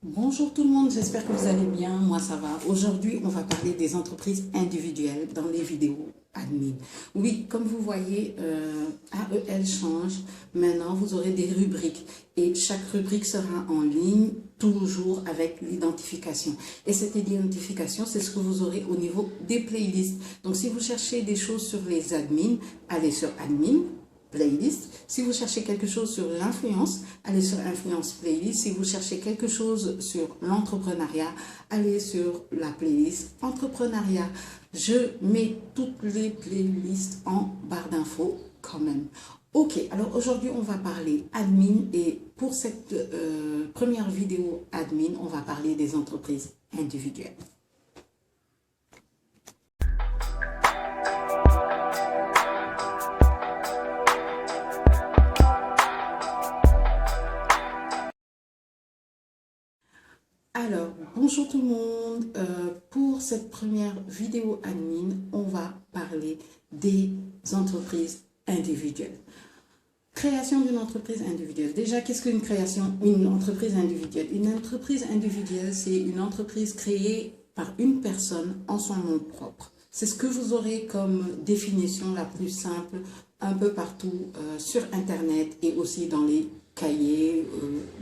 Bonjour tout le monde, j'espère que vous allez bien, moi ça va. Aujourd'hui, on va parler des entreprises individuelles dans les vidéos admin. Oui, comme vous voyez, AEL change. Maintenant, vous aurez des rubriques et chaque rubrique sera en ligne, toujours avec l'identification. Et cette identification, c'est ce que vous aurez au niveau des playlists. Donc, si vous cherchez des choses sur les admins, allez sur admin playlist. Si vous cherchez quelque chose sur l'influence, allez sur influence playlist. Si vous cherchez quelque chose sur l'entrepreneuriat, allez sur la playlist entrepreneuriat. Je mets toutes les playlists en barre d'infos quand même. Ok, alors aujourd'hui on va parler admin et pour cette première vidéo admin, on va parler des entreprises individuelles. Alors, bonjour tout le monde. Pour cette première vidéo admin, on va parler des entreprises individuelles. Création d'une entreprise individuelle. Déjà, qu'est-ce qu'une création, une entreprise individuelle? Une entreprise individuelle, c'est une entreprise créée par une personne en son nom propre. C'est ce que vous aurez comme définition la plus simple un peu partout sur Internet et aussi dans les cahiers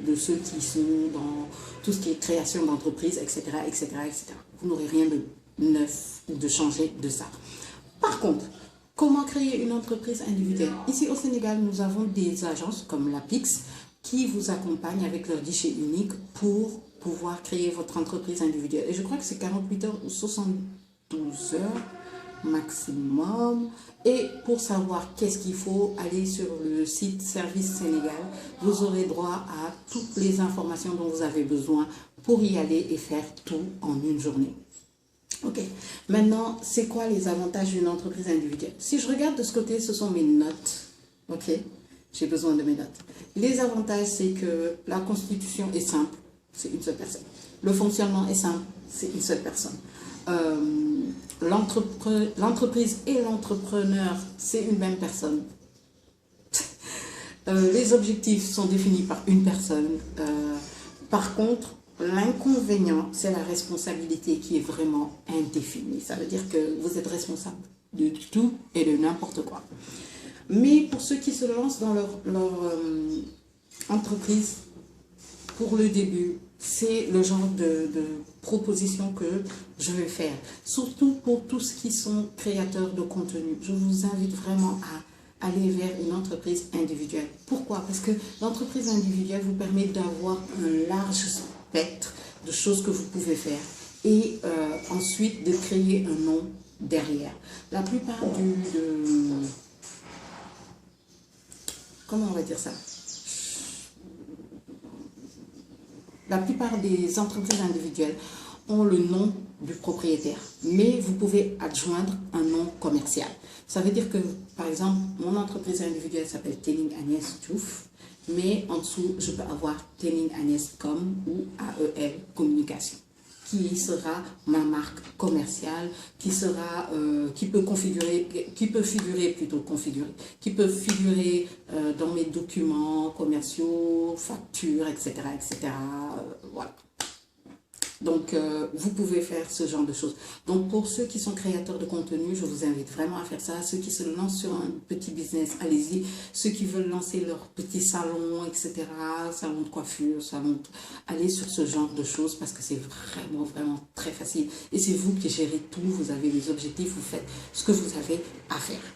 de ceux qui sont dans tout ce qui est création d'entreprise, etc., etc., etc. Vous n'aurez rien de neuf ou de changé de ça. Par contre, comment créer une entreprise individuelle? Ici au Sénégal, nous avons des agences comme l'APIX qui vous accompagnent avec leur guichet unique pour pouvoir créer votre entreprise individuelle. Et je crois que c'est 48 heures ou 72 heures maximum. Et pour savoir qu'est-ce qu'il faut, aller sur le site Service Sénégal. Vous aurez droit à toutes les informations dont vous avez besoin pour y aller et faire tout en une journée. Ok, maintenant, c'est quoi les avantages d'une entreprise individuelle? Si je regarde de ce côté, ce sont mes notes. Ok, j'ai besoin de mes notes. Les avantages, c'est que la constitution est simple, c'est une seule personne. Le fonctionnement est simple, c'est une seule personne. L'entreprise et l'entrepreneur, c'est une même personne. Les objectifs sont définis par une personne. Par contre, l'inconvénient, c'est la responsabilité qui est vraiment indéfinie. Ça veut dire que vous êtes responsable de tout et de n'importe quoi. Mais pour ceux qui se lancent dans leur entreprise, pour le début, c'est le genre de proposition que je vais faire. Surtout pour tous ceux qui sont créateurs de contenu. Je vous invite vraiment à aller vers une entreprise individuelle. Pourquoi? Parce que l'entreprise individuelle vous permet d'avoir un large spectre de choses que vous pouvez faire et ensuite de créer un nom derrière. La plupart comment on va dire ça? La plupart des entreprises individuelles ont le nom du propriétaire, mais vous pouvez adjoindre un nom commercial. Ça veut dire que, par exemple, mon entreprise individuelle s'appelle Tening Agnès Diouf, mais en dessous, je peux avoir Tening Agnès Com ou AEL Communication, qui sera ma marque commerciale, qui peut figurer dans mes documents commerciaux, factures, etc., etc. Voilà. Donc, vous pouvez faire ce genre de choses. Donc, pour ceux qui sont créateurs de contenu, je vous invite vraiment à faire ça. Ceux qui se lancent sur un petit business, allez-y. Ceux qui veulent lancer leur petit salon, etc., salon de coiffure, allez sur ce genre de choses parce que c'est vraiment, vraiment très facile. Et c'est vous qui gérez tout. Vous avez les objectifs, vous faites ce que vous avez à faire.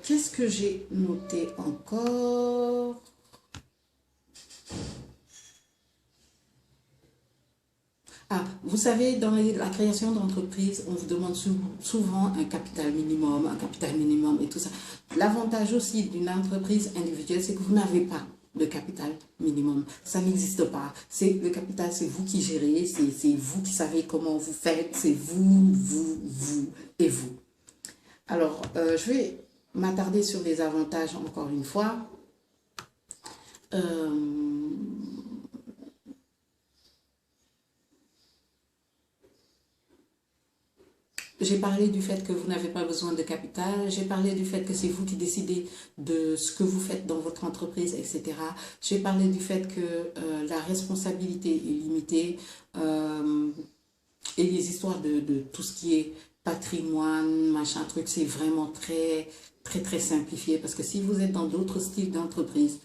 Qu'est-ce que j'ai noté encore? Ah, vous savez, dans la création d'entreprise, on vous demande souvent un capital minimum et tout ça. L'avantage aussi d'une entreprise individuelle, c'est que vous n'avez pas de capital minimum. Ça n'existe pas. Le capital, c'est vous qui gérez, c'est vous qui savez comment vous faites, c'est vous et vous. Alors, je vais m'attarder sur les avantages encore une fois. J'ai parlé du fait que vous n'avez pas besoin de capital. J'ai parlé du fait que c'est vous qui décidez de ce que vous faites dans votre entreprise, etc. J'ai parlé du fait que la responsabilité est limitée et les histoires de tout ce qui est patrimoine, machin, truc, c'est vraiment très simplifié parce que si vous êtes dans d'autres styles d'entreprise,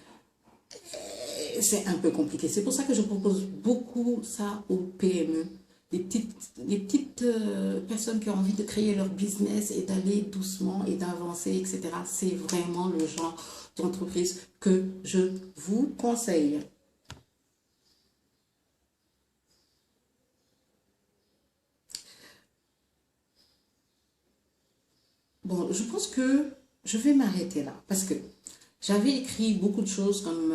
c'est un peu compliqué. C'est pour ça que je propose beaucoup ça aux PME. Les petites personnes qui ont envie de créer leur business et d'aller doucement et d'avancer, etc. C'est vraiment le genre d'entreprise que je vous conseille. Bon, je pense que je vais m'arrêter là parce que j'avais écrit beaucoup de choses comme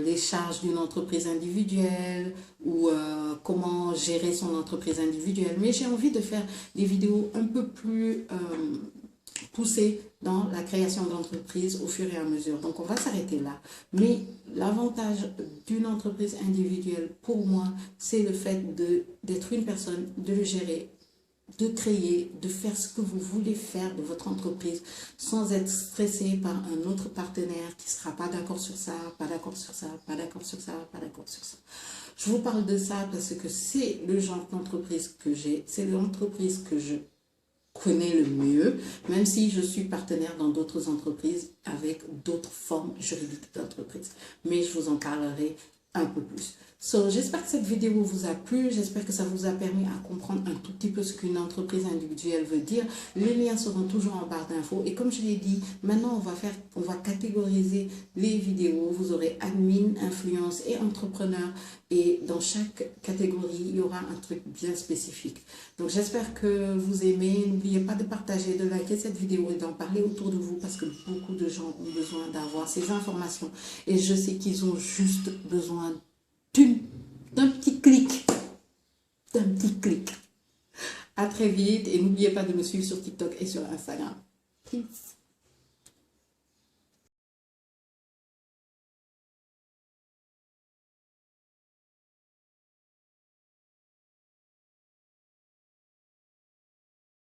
les charges d'une entreprise individuelle ou comment gérer son entreprise individuelle. Mais j'ai envie de faire des vidéos un peu plus poussées dans la création d'entreprise au fur et à mesure. Donc on va s'arrêter là. Mais l'avantage d'une entreprise individuelle pour moi, c'est le fait d'être une personne, de le gérer, de créer, de faire ce que vous voulez faire de votre entreprise sans être stressé par un autre partenaire qui ne sera pas d'accord sur ça, pas d'accord sur ça, pas d'accord sur ça, pas d'accord sur ça. Je vous parle de ça parce que c'est le genre d'entreprise que j'ai, c'est l'entreprise que je connais le mieux, même si je suis partenaire dans d'autres entreprises avec d'autres formes juridiques d'entreprise. Mais je vous en parlerai un peu plus. J'espère que cette vidéo vous a plu, j'espère que ça vous a permis à comprendre un tout petit peu ce qu'une entreprise individuelle veut dire. Les liens seront toujours en barre d'infos et comme je l'ai dit, maintenant on va catégoriser les vidéos. Vous aurez admin, influence et entrepreneur et dans chaque catégorie, il y aura un truc bien spécifique. Donc j'espère que vous aimez. N'oubliez pas de partager, de liker cette vidéo et d'en parler autour de vous parce que beaucoup de gens ont besoin d'avoir ces informations et je sais qu'ils ont juste besoin d'un petit clic. D'un petit clic. À très vite et n'oubliez pas de me suivre sur TikTok et sur Instagram. Peace.